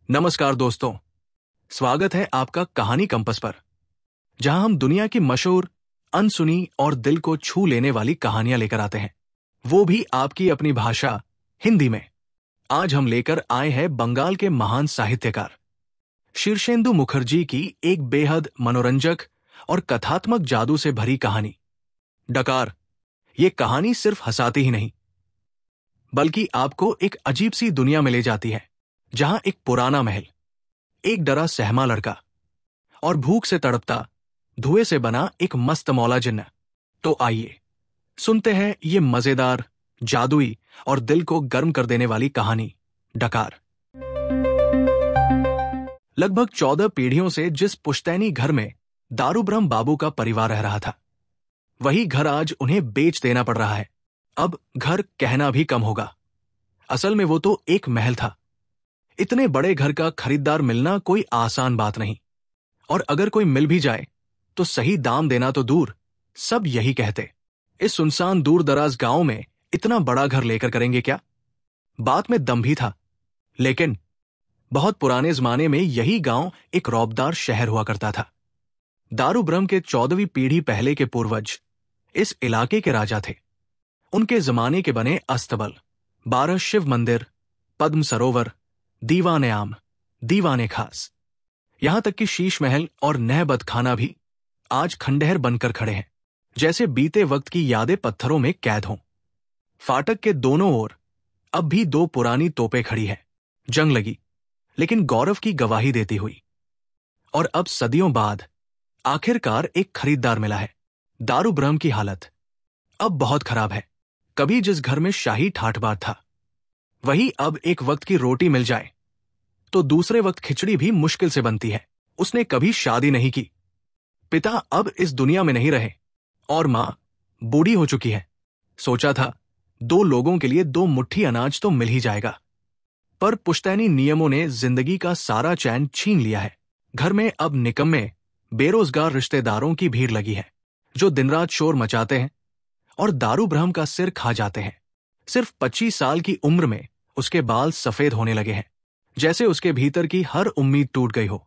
नमस्कार दोस्तों, स्वागत है आपका कहानी कंपस पर, जहां हम दुनिया की मशहूर, अनसुनी और दिल को छू लेने वाली कहानियां लेकर आते हैं, वो भी आपकी अपनी भाषा हिंदी में। आज हम लेकर आए हैं बंगाल के महान साहित्यकार शीर्षेंदु मुखर्जी की एक बेहद मनोरंजक और कथात्मक जादू से भरी कहानी डकार। ये कहानी सिर्फ हंसाती ही नहीं, बल्कि आपको एक अजीब सी दुनिया में ले जाती है, जहां एक पुराना महल, एक डरा सहमा लड़का और भूख से तड़पता धुएं से बना एक मस्त मौला जिन्न। तो आइए सुनते हैं ये मजेदार, जादुई और दिल को गर्म कर देने वाली कहानी डकार। लगभग 14 पीढ़ियों से जिस पुश्तैनी घर में दारू ब्रह्म बाबू का परिवार रह रहा था, वही घर आज उन्हें बेच देना पड़ रहा है। अब घर कहना भी कम होगा, असल में वो तो एक महल था। इतने बड़े घर का खरीदार मिलना कोई आसान बात नहीं, और अगर कोई मिल भी जाए तो सही दाम देना तो दूर, सब यही कहते, इस सुनसान दूर दराज गांव में इतना बड़ा घर लेकर करेंगे क्या। बात में दम भी था, लेकिन बहुत पुराने जमाने में यही गांव एक रौबदार शहर हुआ करता था। दारू ब्रह्म के 14वीं पीढ़ी पहले के पूर्वज इस इलाके के राजा थे। उनके जमाने के बने अस्तबल, 12 शिव मंदिर, पद्म सरोवर, दीवाने आम, दीवाने खास, यहां तक कि शीश महल और नहबत खाना भी आज खंडहर बनकर खड़े हैं, जैसे बीते वक्त की यादें पत्थरों में कैद हों। फाटक के दोनों ओर अब भी 2 पुरानी तोपें खड़ी हैं, जंग लगी लेकिन गौरव की गवाही देती हुई। और अब सदियों बाद आखिरकार एक खरीदार मिला है। दारू ब्रह्म की हालत अब बहुत खराब है। कभी जिस घर में शाही ठाठ बाट था, वही अब एक वक्त की रोटी मिल जाए तो दूसरे वक्त खिचड़ी भी मुश्किल से बनती है। उसने कभी शादी नहीं की, पिता अब इस दुनिया में नहीं रहे और मां बूढ़ी हो चुकी है। सोचा था 2 लोगों के लिए 2 मुट्ठी अनाज तो मिल ही जाएगा, पर पुश्तैनी नियमों ने जिंदगी का सारा चैन छीन लिया है। घर में अब निकम्मे बेरोजगार रिश्तेदारों की भीड़ लगी है, जो दिन रात शोर मचाते हैं और दारू ब्रह्म का सिर खा जाते हैं। सिर्फ 25 साल की उम्र में उसके बाल सफेद होने लगे हैं, जैसे उसके भीतर की हर उम्मीद टूट गई हो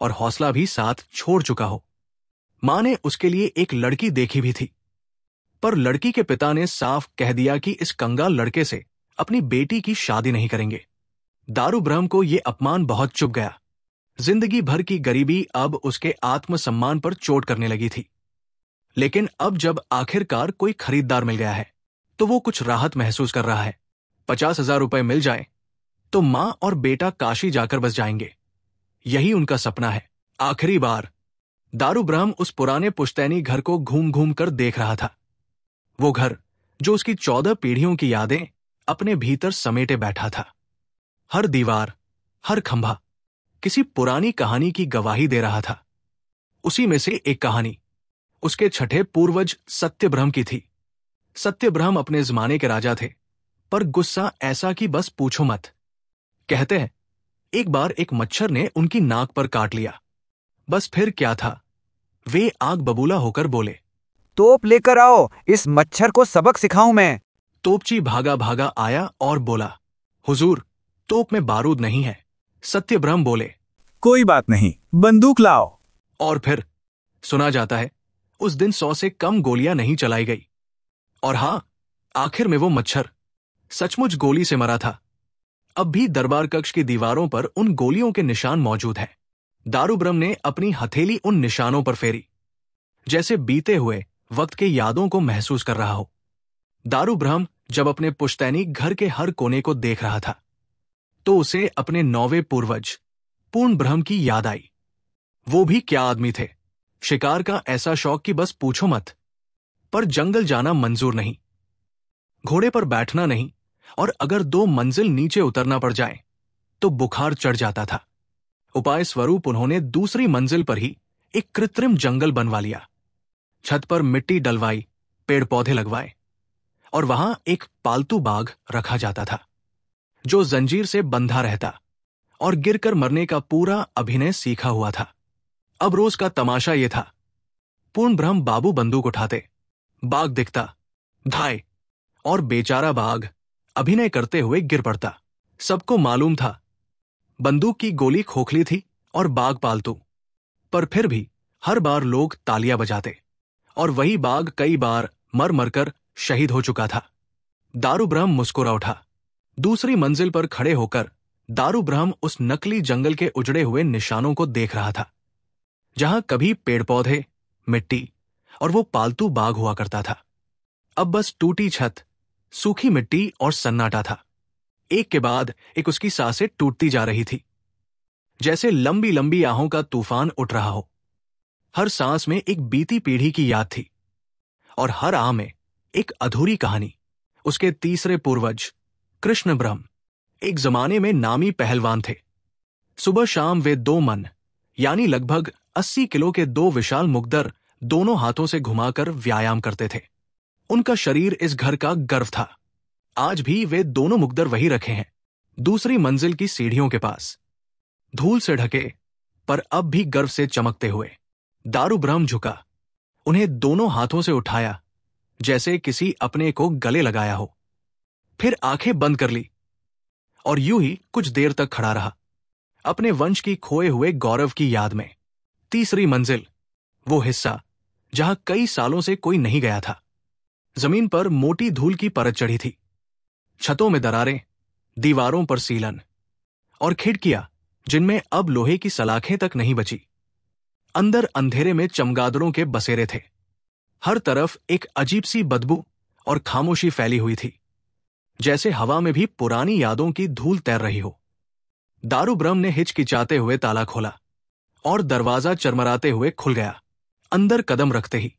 और हौसला भी साथ छोड़ चुका हो। मां ने उसके लिए एक लड़की देखी भी थी, पर लड़की के पिता ने साफ कह दिया कि इस कंगाल लड़के से अपनी बेटी की शादी नहीं करेंगे। दारू ब्रह्म को यह अपमान बहुत चुभ गया। जिंदगी भर की गरीबी अब उसके आत्मसम्मान पर चोट करने लगी थी। लेकिन अब जब आखिरकार कोई खरीदार मिल गया है, तो वो कुछ राहत महसूस कर रहा है। 50,000 रुपए मिल जाए तो मां और बेटा काशी जाकर बस जाएंगे, यही उनका सपना है। आखिरी बार दारू ब्रह्म उस पुराने पुश्तैनी घर को घूम घूम कर देख रहा था। वो घर जो उसकी 14 पीढ़ियों की यादें अपने भीतर समेटे बैठा था। हर दीवार, हर खंभा किसी पुरानी कहानी की गवाही दे रहा था। उसी में से एक कहानी उसके छठे पूर्वज सत्यब्रह्म की थी। सत्यब्रह्म अपने जमाने के राजा थे, पर गुस्सा ऐसा कि बस पूछो मत। कहते हैं एक बार एक मच्छर ने उनकी नाक पर काट लिया। बस फिर क्या था, वे आग बबूला होकर बोले, तोप लेकर आओ, इस मच्छर को सबक सिखाऊं मैं। तोपची भागा भागा आया और बोला, हुजूर, तोप में बारूद नहीं है। सत्यब्रह्म बोले, कोई बात नहीं, बंदूक लाओ। और फिर सुना जाता है उस दिन 100 से कम गोलियां नहीं चलाई गई। और हां, आखिर में वो मच्छर सचमुच गोली से मरा था। अब भी दरबार कक्ष की दीवारों पर उन गोलियों के निशान मौजूद हैं। दारू ब्रह्म ने अपनी हथेली उन निशानों पर फेरी, जैसे बीते हुए वक्त के यादों को महसूस कर रहा हो। दारू ब्रह्म जब अपने पुश्तैनी घर के हर कोने को देख रहा था, तो उसे अपने 9वें पूर्वज पूर्ण ब्रह्म की याद आई। वो भी क्या आदमी थे, शिकार का ऐसा शौक कि बस पूछो मत। पर जंगल जाना मंजूर नहीं, घोड़े पर बैठना नहीं, और अगर 2 मंजिल नीचे उतरना पड़ जाए तो बुखार चढ़ जाता था। उपाय स्वरूप उन्होंने दूसरी मंजिल पर ही एक कृत्रिम जंगल बनवा लिया। छत पर मिट्टी डलवाई, पेड़ पौधे लगवाए, और वहां एक पालतू बाघ रखा जाता था, जो जंजीर से बंधा रहता और गिरकर मरने का पूरा अभिनय सीखा हुआ था। अब रोज का तमाशा यह था, पूर्ण ब्रह्म बाबू बंदूक उठाते, बाघ दिखता, धाय, और बेचारा बाघ अभिनय करते हुए गिर पड़ता। सबको मालूम था बंदूक की गोली खोखली थी और बाघ पालतू, पर फिर भी हर बार लोग तालियां बजाते, और वही बाघ कई बार मर मरकर शहीद हो चुका था। दारू ब्रह्म मुस्कुरा उठा। दूसरी मंजिल पर खड़े होकर दारू ब्रह्म उस नकली जंगल के उजड़े हुए निशानों को देख रहा था, जहां कभी पेड़ पौधे, मिट्टी और वो पालतू बाघ हुआ करता था। अब बस टूटी छत, सूखी मिट्टी और सन्नाटा था। एक के बाद एक उसकी सांसें टूटती जा रही थी, जैसे लंबी लंबी आहों का तूफान उठ रहा हो। हर सांस में एक बीती पीढ़ी की याद थी, और हर आह में एक अधूरी कहानी। उसके तीसरे पूर्वज कृष्ण ब्रह्म एक जमाने में नामी पहलवान थे। सुबह शाम वे 2 मन यानी लगभग 80 किलो के 2 विशाल मुकद्दर दोनों हाथों से घुमाकर व्यायाम करते थे। उनका शरीर इस घर का गर्व था। आज भी वे दोनों मुकद्दर वही रखे हैं, दूसरी मंजिल की सीढ़ियों के पास, धूल से ढके पर अब भी गर्व से चमकते हुए। दारू ब्रह्म झुका, उन्हें दोनों हाथों से उठाया जैसे किसी अपने को गले लगाया हो, फिर आंखें बंद कर ली और यूं ही कुछ देर तक खड़ा रहा, अपने वंश की खोए हुए गौरव की याद में। तीसरी मंजिल, वो हिस्सा जहां कई सालों से कोई नहीं गया था। जमीन पर मोटी धूल की परत चढ़ी थी, छतों में दरारें, दीवारों पर सीलन, और खिड़कियां जिनमें अब लोहे की सलाखें तक नहीं बची। अंदर अंधेरे में चमगादड़ों के बसेरे थे। हर तरफ एक अजीब सी बदबू और खामोशी फैली हुई थी, जैसे हवा में भी पुरानी यादों की धूल तैर रही हो। दारू ब्रह्म ने हिचकिचाते हुए ताला खोला और दरवाजा चरमराते हुए खुल गया। अंदर कदम रखते ही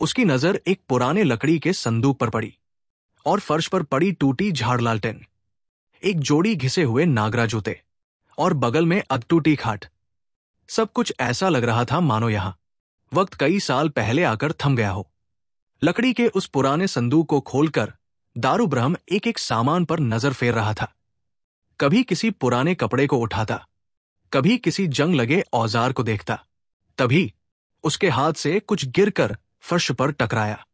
उसकी नजर एक पुराने लकड़ी के संदूक पर पड़ी, और फर्श पर पड़ी टूटी झाड़ लालटेन, एक जोड़ी घिसे हुए नागरा जूते, और बगल में अधटूटी खाट। सब कुछ ऐसा लग रहा था मानो यहां वक्त कई साल पहले आकर थम गया हो। लकड़ी के उस पुराने संदूक को खोलकर दारू ब्रह्म एक एक सामान पर नजर फेर रहा था। कभी किसी पुराने कपड़े को उठाता, कभी किसी जंग लगे औजार को देखता। तभी उसके हाथ से कुछ गिरकर फर्श पर टकराया।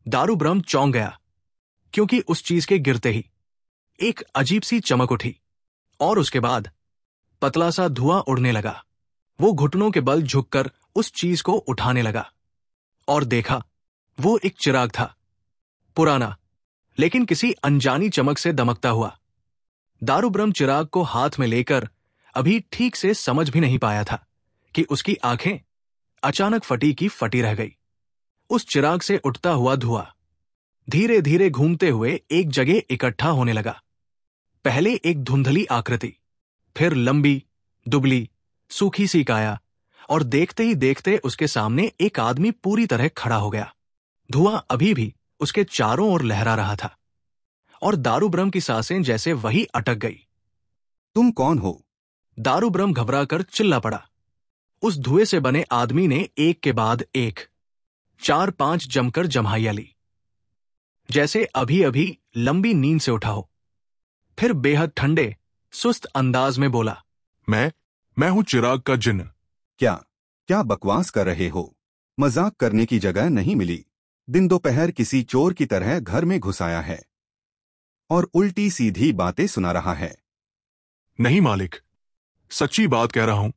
दारू ब्रह्म चौंक गया, क्योंकि उस चीज के गिरते ही एक अजीब सी चमक उठी, और उसके बाद पतला सा धुआं उड़ने लगा। वो घुटनों के बल झुककर उस चीज को उठाने लगा, और देखा वो एक चिराग था, पुराना लेकिन किसी अनजानी चमक से दमकता हुआ। दारू ब्रह्म चिराग को हाथ में लेकर अभी ठीक से समझ भी नहीं पाया था कि उसकी आंखें अचानक फटी की फटी रह गई। उस चिराग से उठता हुआ धुआं धीरे धीरे घूमते हुए एक जगह इकट्ठा होने लगा। पहले एक धुंधली आकृति, फिर लंबी, दुबली, सूखी सी काया, और देखते ही देखते उसके सामने एक आदमी पूरी तरह खड़ा हो गया। धुआं अभी भी उसके चारों ओर लहरा रहा था, और दारू ब्रह्म की सांसें जैसे वही अटक गई। तुम कौन हो? दारू ब्रह्म घबराकर चिल्ला पड़ा। उस धुएं से बने आदमी ने एक के बाद एक 4-5 जमकर जम्हाइयां ली, जैसे अभी अभी लंबी नींद से उठा हो। फिर बेहद ठंडे, सुस्त अंदाज में बोला, मैं हूं चिराग का जिन्न। क्या बकवास कर रहे हो? मजाक करने की जगह नहीं मिली। दिन दोपहर किसी चोर की तरह घर में घुस आया है और उल्टी सीधी बातें सुना रहा है। नहीं मालिक, सच्ची बात कह रहा हूं।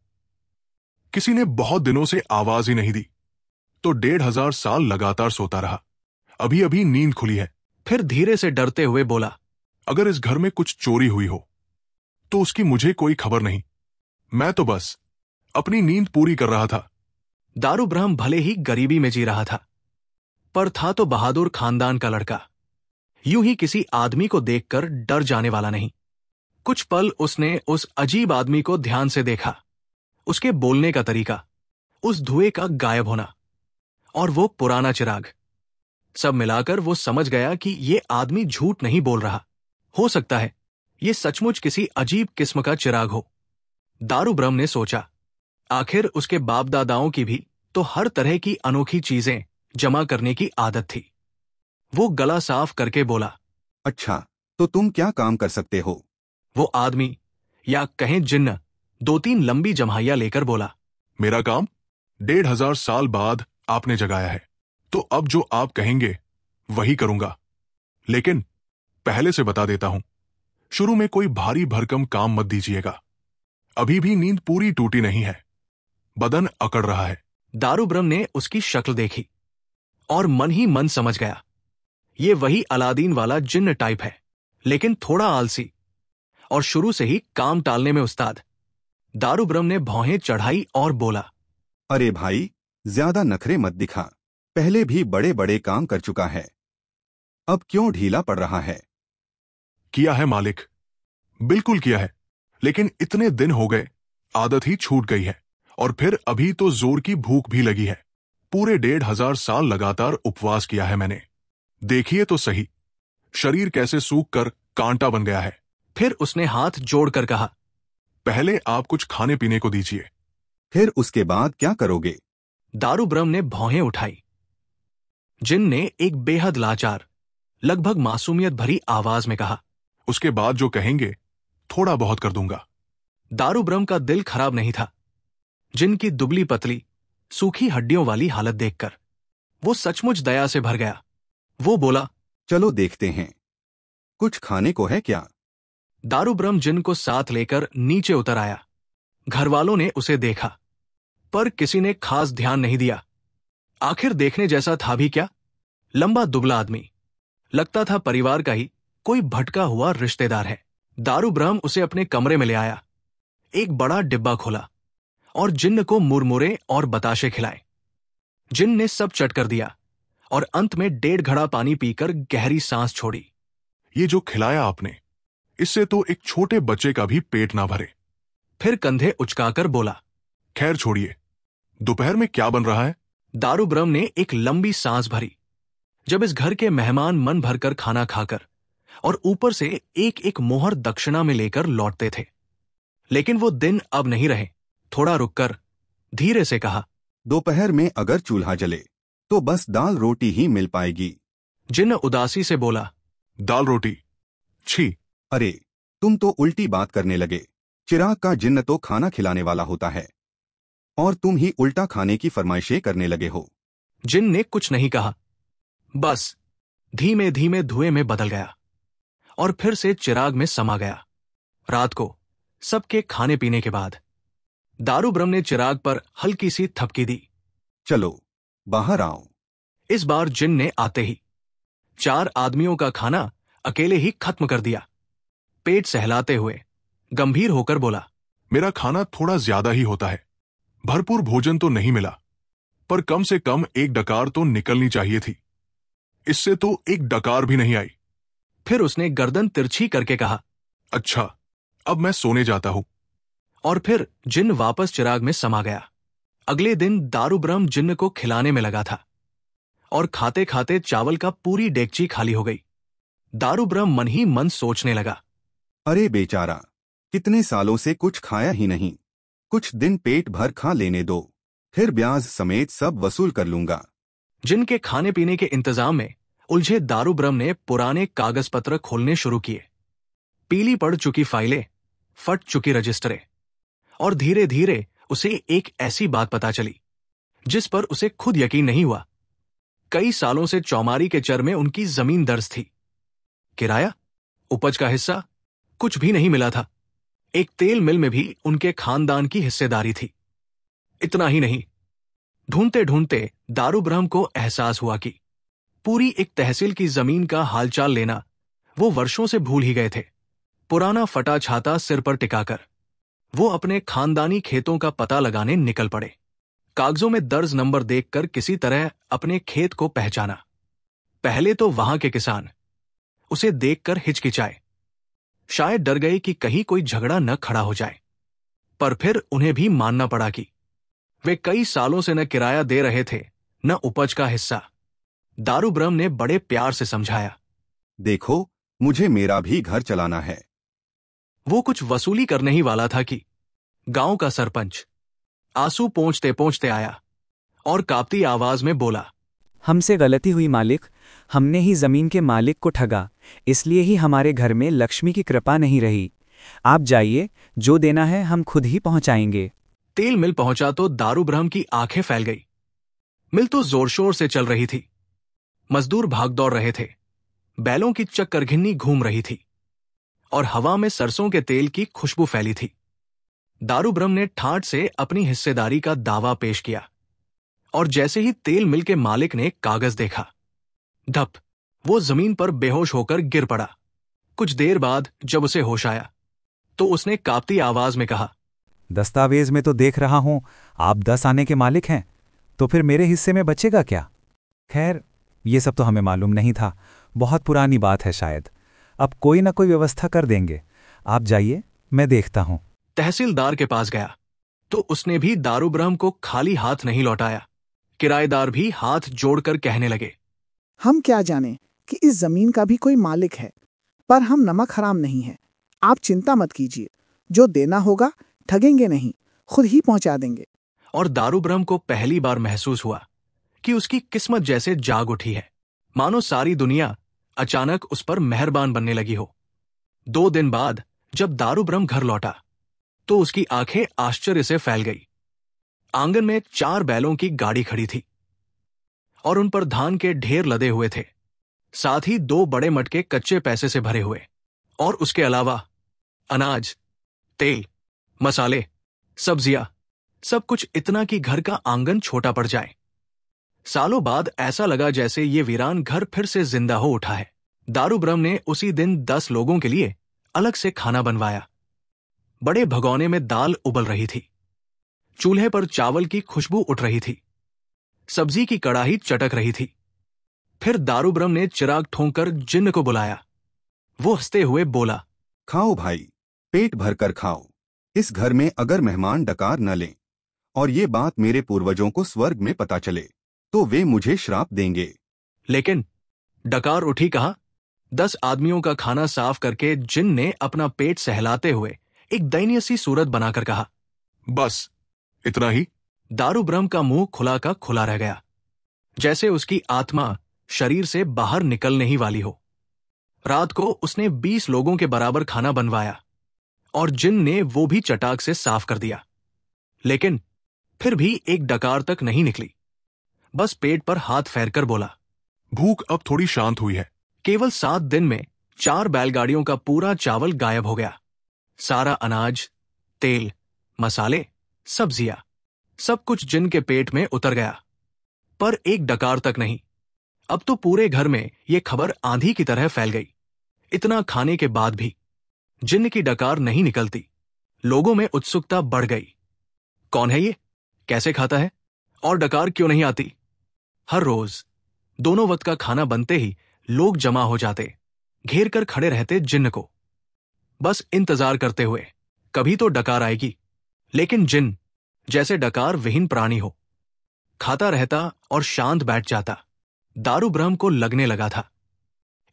किसी ने बहुत दिनों से आवाज ही नहीं दी, तो 1500 साल लगातार सोता रहा। अभी अभी नींद खुली है। फिर धीरे से डरते हुए बोला, अगर इस घर में कुछ चोरी हुई हो तो उसकी मुझे कोई खबर नहीं। मैं तो बस अपनी नींद पूरी कर रहा था। दारू ब्रह्म भले ही गरीबी में जी रहा था, पर था तो बहादुर खानदान का लड़का। यूं ही किसी आदमी को देखकर डर जाने वाला नहीं। कुछ पल उसने उस अजीब आदमी को ध्यान से देखा, उसके बोलने का तरीका, उस धुएं का गायब होना, और वो पुराना चिराग। सब मिलाकर वो समझ गया कि ये आदमी झूठ नहीं बोल रहा। हो सकता है ये सचमुच किसी अजीब किस्म का चिराग हो। दारू ब्रह्म ने सोचा, आखिर उसके बाप दादाओं की भी तो हर तरह की अनोखी चीजें जमा करने की आदत थी। वो गला साफ करके बोला, अच्छा, तो तुम क्या काम कर सकते हो? वो आदमी, या कहें जिन्न, 2-3 लंबी जम्हाइयां लेकर बोला, मेरा काम 1500 साल बाद आपने जगाया है, तो अब जो आप कहेंगे वही करूंगा। लेकिन पहले से बता देता हूं, शुरू में कोई भारी भरकम काम मत दीजिएगा। अभी भी नींद पूरी टूटी नहीं है, बदन अकड़ रहा है। दारू ब्रह्म ने उसकी शक्ल देखी और मन ही मन समझ गया, ये वही अलादीन वाला जिन्न टाइप है, लेकिन थोड़ा आलसी और शुरू से ही काम टालने में उस्ताद। दारू ब्रह्म ने भौहें चढ़ाई और बोला, अरे भाई, ज्यादा नखरे मत दिखा, पहले भी बड़े बड़े काम कर चुका है, अब क्यों ढीला पड़ रहा है? किया है मालिक, बिल्कुल किया है, लेकिन इतने दिन हो गए, आदत ही छूट गई है। और फिर अभी तो जोर की भूख भी लगी है। पूरे 1500 साल लगातार उपवास किया है मैंने। देखिए तो सही, शरीर कैसे सूख कर कांटा बन गया है। फिर उसने हाथ जोड़कर कहा, पहले आप कुछ खाने पीने को दीजिए। फिर उसके बाद क्या करोगे? दारू ब्रह्म ने भौहें उठाई। जिन ने एक बेहद लाचार, लगभग मासूमियत भरी आवाज में कहा, उसके बाद जो कहेंगे थोड़ा बहुत कर दूंगा। दारू ब्रह्म का दिल खराब नहीं था। जिन की दुबली पतली, सूखी हड्डियों वाली हालत देखकर वो सचमुच दया से भर गया। वो बोला, चलो देखते हैं, कुछ खाने को है क्या? दारू ब्रह्म जिन को साथ लेकर नीचे उतर आया। घर वालों ने उसे देखा, पर किसी ने खास ध्यान नहीं दिया। आखिर देखने जैसा था भी क्या? लंबा दुबला आदमी, लगता था परिवार का ही कोई भटका हुआ रिश्तेदार है। दारू ब्रह्म उसे अपने कमरे में ले आया, एक बड़ा डिब्बा खोला और जिन्न को मुरमुरे और बताशे खिलाए। जिन्न ने सब चट कर दिया और अंत में 1.5 घड़ा पानी पीकर गहरी सांस छोड़ी। ये जो खिलाया आपने, इससे तो एक छोटे बच्चे का भी पेट ना भरे। फिर कंधे उचकाकर बोला, खैर छोड़िए, दोपहर में क्या बन रहा है? दारू ब्रह्म ने एक लंबी सांस भरी। जब इस घर के मेहमान मन भरकर खाना खाकर और ऊपर से एक एक मोहर दक्षिणा में लेकर लौटते थे, लेकिन वो दिन अब नहीं रहे। थोड़ा रुककर धीरे से कहा, दोपहर में अगर चूल्हा जले तो बस दाल रोटी ही मिल पाएगी। जिन्न उदासी से बोला, दाल रोटी? छी! अरे, तुम तो उल्टी बात करने लगे। चिराग का जिन्न तो खाना खिलाने वाला होता है, और तुम ही उल्टा खाने की फरमाइशें करने लगे हो। जिन्न ने कुछ नहीं कहा, बस धीमे धीमे धुएं में बदल गया और फिर से चिराग में समा गया। रात को सबके खाने पीने के बाद दारू ब्रह्म ने चिराग पर हल्की सी थपकी दी, चलो बाहर आओ। इस बार जिन ने आते ही 4 आदमियों का खाना अकेले ही खत्म कर दिया। पेट सहलाते हुए गंभीर होकर बोला, मेरा खाना थोड़ा ज्यादा ही होता है, भरपूर भोजन तो नहीं मिला, पर कम से कम 1 डकार तो निकलनी चाहिए थी। इससे तो 1 डकार भी नहीं आई। फिर उसने गर्दन तिरछी करके कहा, अच्छा, अब मैं सोने जाता हूं। और फिर जिन्न वापस चिराग में समा गया। अगले दिन दारू ब्रह्म जिन्न को खिलाने में लगा था और खाते खाते चावल का पूरी डेगची खाली हो गई। दारू ब्रह्म मन ही मन सोचने लगा, अरे बेचारा, कितने सालों से कुछ खाया ही नहीं। कुछ दिन पेट भर खा लेने दो, फिर ब्याज समेत सब वसूल कर लूंगा। जिनके खाने पीने के इंतजाम में उलझे दारू ब्रह्म ने पुराने कागज पत्र खोलने शुरू किए। पीली पड़ चुकी फाइलें, फट चुकी रजिस्टरें, और धीरे धीरे उसे एक ऐसी बात पता चली जिस पर उसे खुद यकीन नहीं हुआ। कई सालों से चौमारी के चर में उनकी जमीन दर्ज थी। किराया, उपज का हिस्सा कुछ भी नहीं मिला था। एक तेल मिल में भी उनके खानदान की हिस्सेदारी थी। इतना ही नहीं, ढूंढते ढूंढते दारू ब्रह्म को एहसास हुआ कि पूरी एक तहसील की जमीन का हालचाल लेना वो वर्षों से भूल ही गए थे। पुराना फटा छाता सिर पर टिकाकर वो अपने खानदानी खेतों का पता लगाने निकल पड़े। कागजों में दर्ज नंबर देखकर किसी तरह अपने खेत को पहचाना। पहले तो वहां के किसान उसे देखकर हिचकिचाए, शायद डर गए कि कहीं कोई झगड़ा न खड़ा हो जाए। पर फिर उन्हें भी मानना पड़ा कि वे कई सालों से न किराया दे रहे थे, न उपज का हिस्सा। दारू ब्रह्म ने बड़े प्यार से समझाया, देखो, मुझे मेरा भी घर चलाना है। वो कुछ वसूली करने ही वाला था कि गांव का सरपंच आंसू पोंछते पोंछते आया और कांपती आवाज में बोला, हमसे गलती हुई मालिक, हमने ही जमीन के मालिक को ठगा, इसलिए ही हमारे घर में लक्ष्मी की कृपा नहीं रही। आप जाइए, जो देना है हम खुद ही पहुंचाएंगे। तेल मिल पहुंचा तो दारू ब्रह्म की आंखें फैल गई। मिल तो जोर शोर से चल रही थी। मजदूर भाग दौड़ रहे थे, बैलों की चक्कर घिन्नी घूम रही थी और हवा में सरसों के तेल की खुशबू फैली थी। दारू ब्रह्म ने ठाठ से अपनी हिस्सेदारी का दावा पेश किया और जैसे ही तेल मिल के मालिक ने कागज देखा, धप, वो जमीन पर बेहोश होकर गिर पड़ा। कुछ देर बाद जब उसे होश आया तो उसने कांपती आवाज में कहा, दस्तावेज में तो देख रहा हूं आप 10 आने के मालिक हैं, तो फिर मेरे हिस्से में बचेगा क्या? खैर, ये सब तो हमें मालूम नहीं था, बहुत पुरानी बात है शायद। अब कोई ना कोई व्यवस्था कर देंगे। आप जाइए, मैं देखता हूं। तहसीलदार के पास गया तो उसने भी दारू ब्रह्म को खाली हाथ नहीं लौटाया। किराएदार भी हाथ जोड़कर कहने लगे, हम क्या जाने कि इस जमीन का भी कोई मालिक है, पर हम नमक हराम नहीं है। आप चिंता मत कीजिए, जो देना होगा ठगेंगे नहीं, खुद ही पहुंचा देंगे। और दारू ब्रह्म को पहली बार महसूस हुआ कि उसकी किस्मत जैसे जाग उठी है, मानो सारी दुनिया अचानक उस पर मेहरबान बनने लगी हो। 2 दिन बाद जब दारू ब्रह्म घर लौटा तो उसकी आंखें आश्चर्य से फैल गई। आंगन में 4 बैलों की गाड़ी खड़ी थी और उन पर धान के ढेर लदे हुए थे, साथ ही 2 बड़े मटके कच्चे पैसे से भरे हुए, और उसके अलावा अनाज, तेल, मसाले, सब्जियां, सब कुछ इतना कि घर का आंगन छोटा पड़ जाए। सालों बाद ऐसा लगा जैसे ये वीरान घर फिर से जिंदा हो उठा है। दारू ब्रह्म ने उसी दिन 10 लोगों के लिए अलग से खाना बनवाया। बड़े भगोने में दाल उबल रही थी, चूल्हे पर चावल की खुशबू उठ रही थी, सब्जी की कड़ाही चटक रही थी। फिर दारू ब्रह्म ने चिराग ठोंकर जिन्न को बुलाया। वो हंसते हुए बोला, खाओ भाई, पेट भरकर खाओ। इस घर में अगर मेहमान डकार न लें और ये बात मेरे पूर्वजों को स्वर्ग में पता चले तो वे मुझे श्राप देंगे। लेकिन डकार उठी कहाँ? 10 आदमियों का खाना साफ करके जिन ने अपना पेट सहलाते हुए एक दयनीय सी सूरत बनाकर कहा, बस इतना ही? दारू ब्रह्म का मुंह खुला का खुला रह गया, जैसे उसकी आत्मा शरीर से बाहर निकलने ही वाली हो। रात को उसने 20 लोगों के बराबर खाना बनवाया और जिन ने वो भी चटाक से साफ कर दिया, लेकिन फिर भी एक डकार तक नहीं निकली। बस पेट पर हाथ फेरकर बोला, भूख अब थोड़ी शांत हुई है। केवल 7 दिन में 4 बैलगाड़ियों का पूरा चावल गायब हो गया। सारा अनाज, तेल, मसाले, सब्जियां, सब कुछ जिन के पेट में उतर गया, पर एक डकार तक नहीं। अब तो पूरे घर में ये खबर आंधी की तरह फैल गई। इतना खाने के बाद भी जिन की डकार नहीं निकलती। लोगों में उत्सुकता बढ़ गई। कौन है ये? कैसे खाता है? और डकार क्यों नहीं आती? हर रोज दोनों वक्त का खाना बनते ही लोग जमा हो जाते, घेर कर खड़े रहते जिन्न को, बस इंतजार करते हुए कभी तो डकार आएगी। लेकिन जिन्न जैसे डकार विहीन प्राणी हो, खाता रहता और शांत बैठ जाता। दारू ब्रह्म को लगने लगा था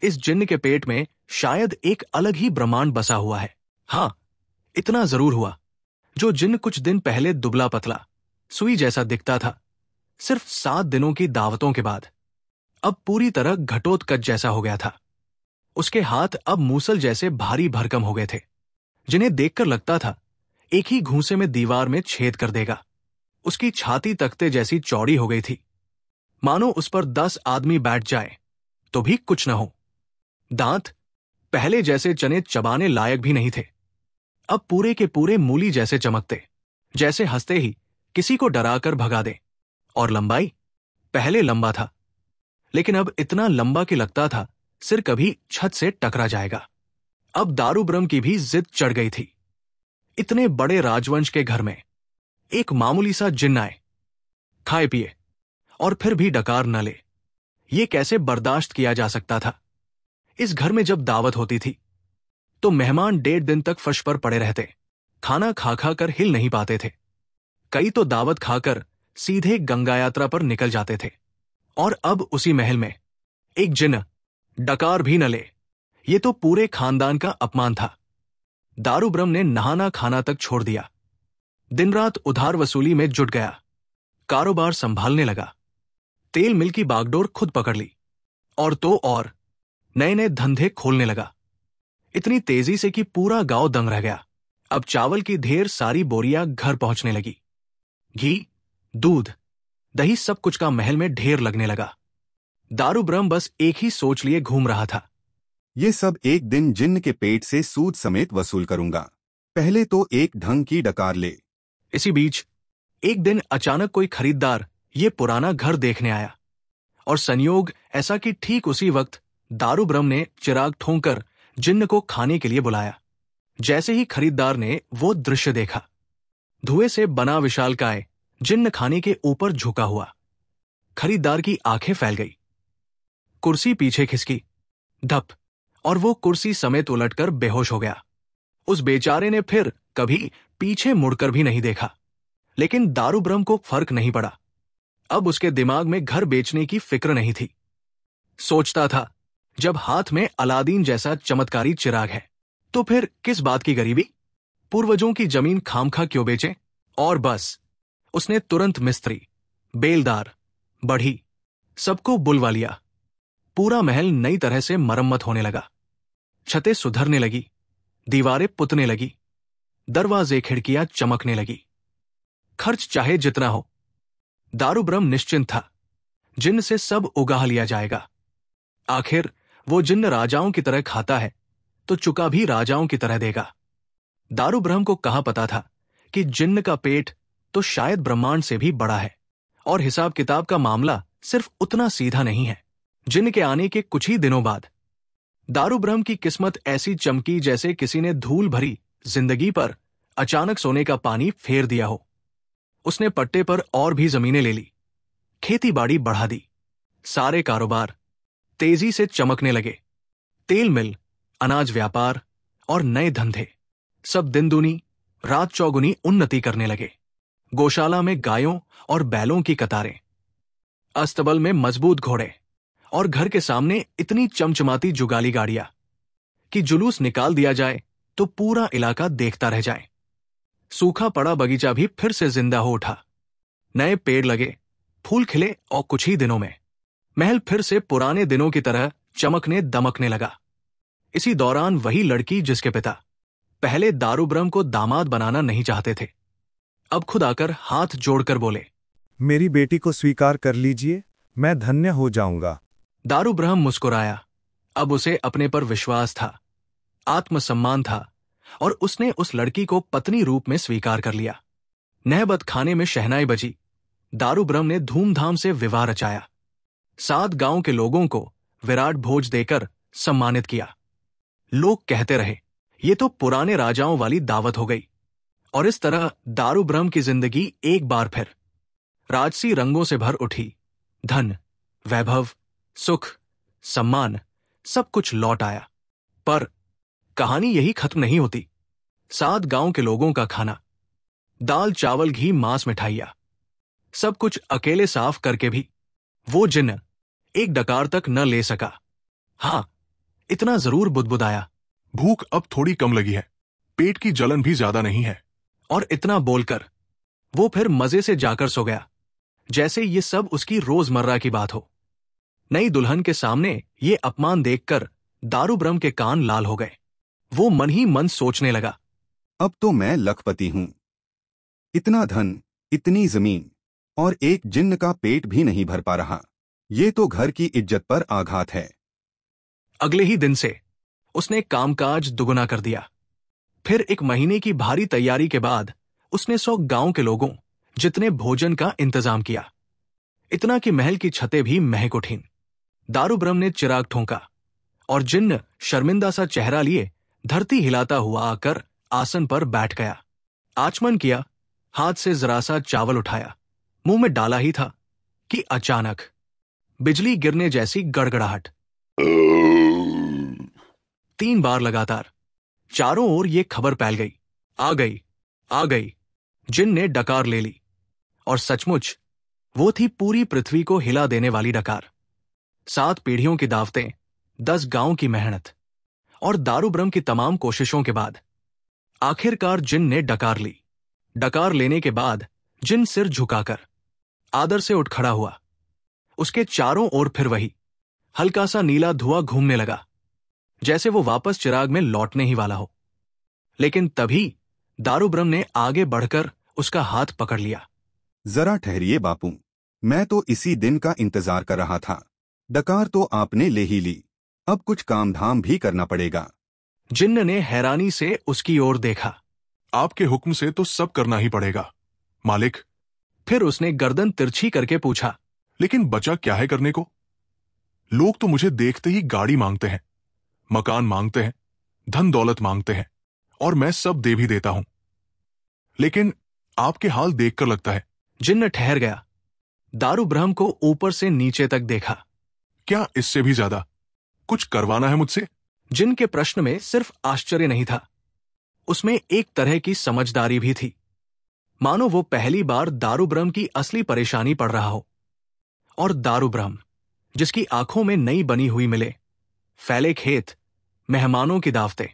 इस जिन्न के पेट में शायद एक अलग ही ब्रह्मांड बसा हुआ है। हां, इतना जरूर हुआ, जो जिन्न कुछ दिन पहले दुबला पतला सुई जैसा दिखता था, सिर्फ 7 दिनों की दावतों के बाद अब पूरी तरह घटोत्कच जैसा हो गया था। उसके हाथ अब मूसल जैसे भारी भरकम हो गए थे, जिन्हें देखकर लगता था एक ही घूंसे में दीवार में छेद कर देगा। उसकी छाती तख्ते जैसी चौड़ी हो गई थी, मानो उस पर 10 आदमी बैठ जाए तो भी कुछ न हो। दांत पहले जैसे चने चबाने लायक भी नहीं थे, अब पूरे के पूरे मूली जैसे चमकते, जैसे हंसते ही किसी को डराकर भगा दे। और लंबाई पहले लंबा था, लेकिन अब इतना लंबा कि लगता था सिर कभी छत से टकरा जाएगा। अब दारू ब्रह्म की भी जिद चढ़ गई थी। इतने बड़े राजवंश के घर में एक मामूली सा जिन्न आए, खाए पिए और फिर भी डकार न ले, ये कैसे बर्दाश्त किया जा सकता था? इस घर में जब दावत होती थी तो मेहमान 1.5 दिन तक फर्श पर पड़े रहते, खाना खा खा कर हिल नहीं पाते थे। कई तो दावत खाकर सीधे गंगा यात्रा पर निकल जाते थे। और अब उसी महल में एक जिन्न डकार भी न ले, ये तो पूरे खानदान का अपमान था। दारू ब्रह्म ने नहाना खाना तक छोड़ दिया, दिन रात उधार वसूली में जुट गया, कारोबार संभालने लगा, तेल मिल की बागडोर खुद पकड़ ली, और तो और नए नए धंधे खोलने लगा, इतनी तेजी से कि पूरा गांव दंग रह गया। अब चावल की ढेर सारी बोरियां घर पहुंचने लगी। घी, दूध, दही, सब कुछ का महल में ढेर लगने लगा। दारू ब्रह्म बस एक ही सोच लिए घूम रहा था, ये सब एक दिन जिन्न के पेट से सूद समेत वसूल करूंगा। पहले तो एक ढंग की डकार ले। इसी बीच एक दिन अचानक कोई खरीदार ये पुराना घर देखने आया, और संयोग ऐसा कि ठीक उसी वक्त दारू ब्रह्म ने चिराग ठोंकर जिन्न को खाने के लिए बुलाया। जैसे ही खरीदार ने वो दृश्य देखा, धुएं से बना विशालकाय जिन्न खाने के ऊपर झुका हुआ। खरीदार की आंखें फैल गई, कुर्सी पीछे खिसकी, धप, और वो कुर्सी समेत उलटकर बेहोश हो गया। उस बेचारे ने फिर कभी पीछे मुड़कर भी नहीं देखा, लेकिन दारू ब्रह्म को फर्क नहीं पड़ा। अब उसके दिमाग में घर बेचने की फिक्र नहीं थी। सोचता था, जब हाथ में अलादीन जैसा चमत्कारी चिराग है तो फिर किस बात की गरीबी? पूर्वजों की जमीन खामखा क्यों बेचे? और बस उसने तुरंत मिस्त्री, बेलदार, बढ़ी सबको बुलवा लिया। पूरा महल नई तरह से मरम्मत होने लगा। छतें सुधरने लगी, दीवारें पुतने लगी, दरवाजे खिड़कियां चमकने लगी। खर्च चाहे जितना हो, दारू ब्रह्म निश्चिंत था, जिन्न से सब उगाह लिया जाएगा। आखिर वो जिन्न राजाओं की तरह खाता है तो चुका भी राजाओं की तरह देगा। दारू ब्रह्म को कहाँ पता था कि जिन्न का पेट तो शायद ब्रह्मांड से भी बड़ा है, और हिसाब किताब का मामला सिर्फ उतना सीधा नहीं है। जिन्न के आने के कुछ ही दिनों बाद दारू ब्रह्म की किस्मत ऐसी चमकी जैसे किसी ने धूल भरी जिंदगी पर अचानक सोने का पानी फेर दिया हो। उसने पट्टे पर और भी जमीनें ले ली, खेती बाड़ी बढ़ा दी, सारे कारोबार तेजी से चमकने लगे। तेल मिल, अनाज व्यापार और नए धंधे सब दिन दूनी रात चौगुनी उन्नति करने लगे। गौशाला में गायों और बैलों की कतारें, अस्तबल में मजबूत घोड़े, और घर के सामने इतनी चमचमाती जुगाली गाड़ियां कि जुलूस निकाल दिया जाए तो पूरा इलाका देखता रह जाए। सूखा पड़ा बगीचा भी फिर से जिंदा हो उठा। नए पेड़ लगे, फूल खिले, और कुछ ही दिनों में महल फिर से पुराने दिनों की तरह चमकने दमकने लगा। इसी दौरान वही लड़की जिसके पिता पहले दारू ब्रह्म को दामाद बनाना नहीं चाहते थे, अब खुद आकर हाथ जोड़कर बोले, मेरी बेटी को स्वीकार कर लीजिए, मैं धन्य हो जाऊंगा। दारू ब्रह्म मुस्कुराया। अब उसे अपने पर विश्वास था, आत्मसम्मान था, और उसने उस लड़की को पत्नी रूप में स्वीकार कर लिया। नहबत खाने में शहनाई बजी। दारू ब्रह्म ने धूमधाम से विवाह रचाया। 7 गांव के लोगों को विराट भोज देकर सम्मानित किया। लोग कहते रहे, ये तो पुराने राजाओं वाली दावत हो गई। और इस तरह दारू ब्रह्म की जिंदगी एक बार फिर राजसी रंगों से भर उठी। धन, वैभव, सुख, सम्मान सब कुछ लौट आया। पर कहानी यही खत्म नहीं होती। 7 गांव के लोगों का खाना, दाल चावल घी मांस मिठाइयां, सब कुछ अकेले साफ करके भी वो जिन्न एक डकार तक न ले सका। हाँ, इतना जरूर बुदबुदाया, भूख अब थोड़ी कम लगी है, पेट की जलन भी ज्यादा नहीं है। और इतना बोलकर वो फिर मजे से जाकर सो गया, जैसे ये सब उसकी रोजमर्रा की बात हो। नई दुल्हन के सामने ये अपमान देखकर दारू ब्रह्म के कान लाल हो गए। वो मन ही मन सोचने लगा, अब तो मैं लखपति हूं। इतना धन, इतनी जमीन, और एक जिन्न का पेट भी नहीं भर पा रहा। ये तो घर की इज्जत पर आघात है। अगले ही दिन से उसने कामकाज दुगुना कर दिया। फिर 1 महीने की भारी तैयारी के बाद उसने 100 गांव के लोगों जितने भोजन का इंतजाम किया, इतना कि महल की छतें भी महक उठीं। दारू ब्रह्म ने चिराग ठोंका और जिन्न शर्मिंदा सा चेहरा लिए धरती हिलाता हुआ आकर आसन पर बैठ गया। आचमन किया, हाथ से जरा सा चावल उठाया, मुंह में डाला ही था कि अचानक बिजली गिरने जैसी गड़गड़ाहट। 3 बार लगातार चारों ओर ये खबर फैल गई, आ गई, आ गई। जिन्न ने डकार ले ली, और सचमुच वो थी पूरी पृथ्वी को हिला देने वाली डकार। 7 पीढ़ियों की दावतें, 10 गांव की मेहनत और दारू ब्रह्म की तमाम कोशिशों के बाद आखिरकार जिन्न ने डकार ली। डकार लेने के बाद जिन्न सिर झुकाकर आदर से उठ खड़ा हुआ। उसके चारों ओर फिर वही हल्का सा नीला धुआं घूमने लगा, जैसे वो वापस चिराग में लौटने ही वाला हो। लेकिन तभी दारू ब्रह्म ने आगे बढ़कर उसका हाथ पकड़ लिया। जरा ठहरिए बापू, मैं तो इसी दिन का इंतजार कर रहा था। डकार तो आपने ले ही ली, अब कुछ काम धाम भी करना पड़ेगा। जिन्न ने हैरानी से उसकी ओर देखा। आपके हुक्म से तो सब करना ही पड़ेगा मालिक। फिर उसने गर्दन तिरछी करके पूछा, लेकिन बचा क्या है करने को? लोग तो मुझे देखते ही गाड़ी मांगते हैं, मकान मांगते हैं, धन दौलत मांगते हैं, और मैं सब दे भी देता हूं। लेकिन आपके हाल देखकर लगता है। जिन्न ठहर गया। दारू ब्रह्म को ऊपर से नीचे तक देखा। क्या इससे भी ज्यादा कुछ करवाना है मुझसे? जिन के प्रश्न में सिर्फ आश्चर्य नहीं था, उसमें एक तरह की समझदारी भी थी, मानो वो पहली बार दारू ब्रह्म की असली परेशानी पड़ रहा हो। और दारू ब्रह्म, जिसकी आंखों में नई बनी हुई मिले, फैले खेत, मेहमानों की दावतें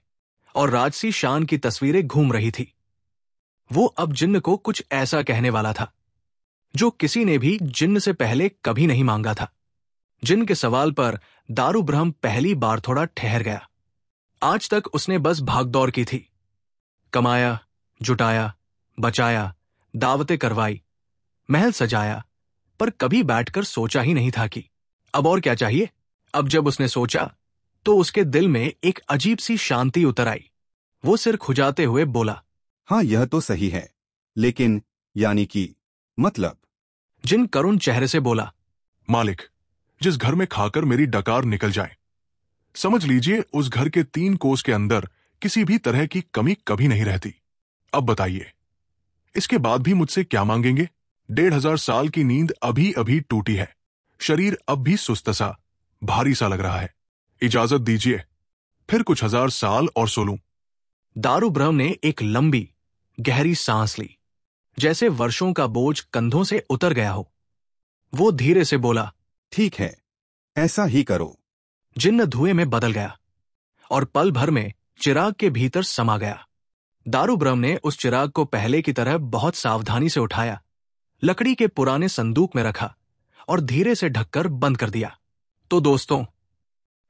और राजसी शान की तस्वीरें घूम रही थी। वो अब जिन्न को कुछ ऐसा कहने वाला था जो किसी ने भी जिन्न से पहले कभी नहीं मांगा था। जिन्न के सवाल पर दारू ब्रह्म पहली बार थोड़ा ठहर गया। आज तक उसने बस भागदौड़ की थी, कमाया, जुटाया, बचाया, दावतें करवाई, महल सजाया, पर कभी बैठकर सोचा ही नहीं था कि अब और क्या चाहिए। अब जब उसने सोचा तो उसके दिल में एक अजीब सी शांति उतर आई। वो सिर खुजाते हुए बोला, हाँ यह तो सही है, लेकिन यानी कि मतलब? जिन करुण चेहरे से बोला, मालिक, जिस घर में खाकर मेरी डकार निकल जाए, समझ लीजिए उस घर के 3 कोस के अंदर किसी भी तरह की कमी कभी नहीं रहती। अब बताइए, इसके बाद भी मुझसे क्या मांगेंगे? 1500 साल की नींद अभी अभी टूटी है, शरीर अब भी सुस्त सा, भारी सा लग रहा है। इजाजत दीजिए, फिर कुछ 1000 साल और सो लूं। दारू ब्रह्म ने एक लंबी गहरी सांस ली, जैसे वर्षों का बोझ कंधों से उतर गया हो। वो धीरे से बोला, ठीक है, ऐसा ही करो। जिन्न धुएं में बदल गया और पल भर में चिराग के भीतर समा गया। दारू ब्रह्म ने उस चिराग को पहले की तरह बहुत सावधानी से उठाया, लकड़ी के पुराने संदूक में रखा और धीरे से ढककर बंद कर दिया। तो दोस्तों,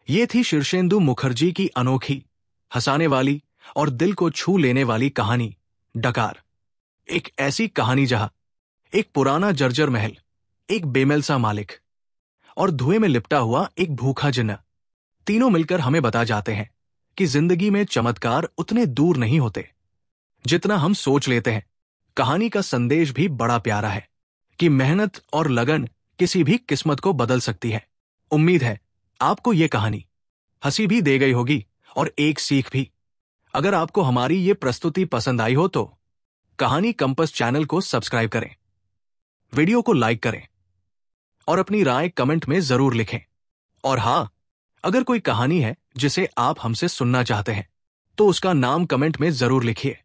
ये थी शीर्षेंदु मुखर्जी की अनोखी, हंसाने वाली और दिल को छू लेने वाली कहानी डकार। एक ऐसी कहानी जहां एक पुराना जर्जर महल, एक बेमेल सा मालिक और धुएं में लिपटा हुआ एक भूखा जिन्न, तीनों मिलकर हमें बता जाते हैं कि जिंदगी में चमत्कार उतने दूर नहीं होते जितना हम सोच लेते हैं। कहानी का संदेश भी बड़ा प्यारा है कि मेहनत और लगन किसी भी किस्मत को बदल सकती है। उम्मीद है आपको ये कहानी हंसी भी दे गई होगी और एक सीख भी। अगर आपको हमारी ये प्रस्तुति पसंद आई हो तो कहानी कंपस चैनल को सब्सक्राइब करें, वीडियो को लाइक करें और अपनी राय कमेंट में जरूर लिखें। और हाँ, अगर कोई कहानी है जिसे आप हमसे सुनना चाहते हैं तो उसका नाम कमेंट में जरूर लिखिए।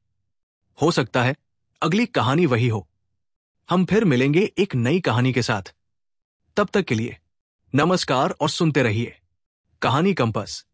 हो सकता है अगली कहानी वही हो। हम फिर मिलेंगे एक नई कहानी के साथ। तब तक के लिए नमस्कार और सुनते रहिए कहानी कंपस।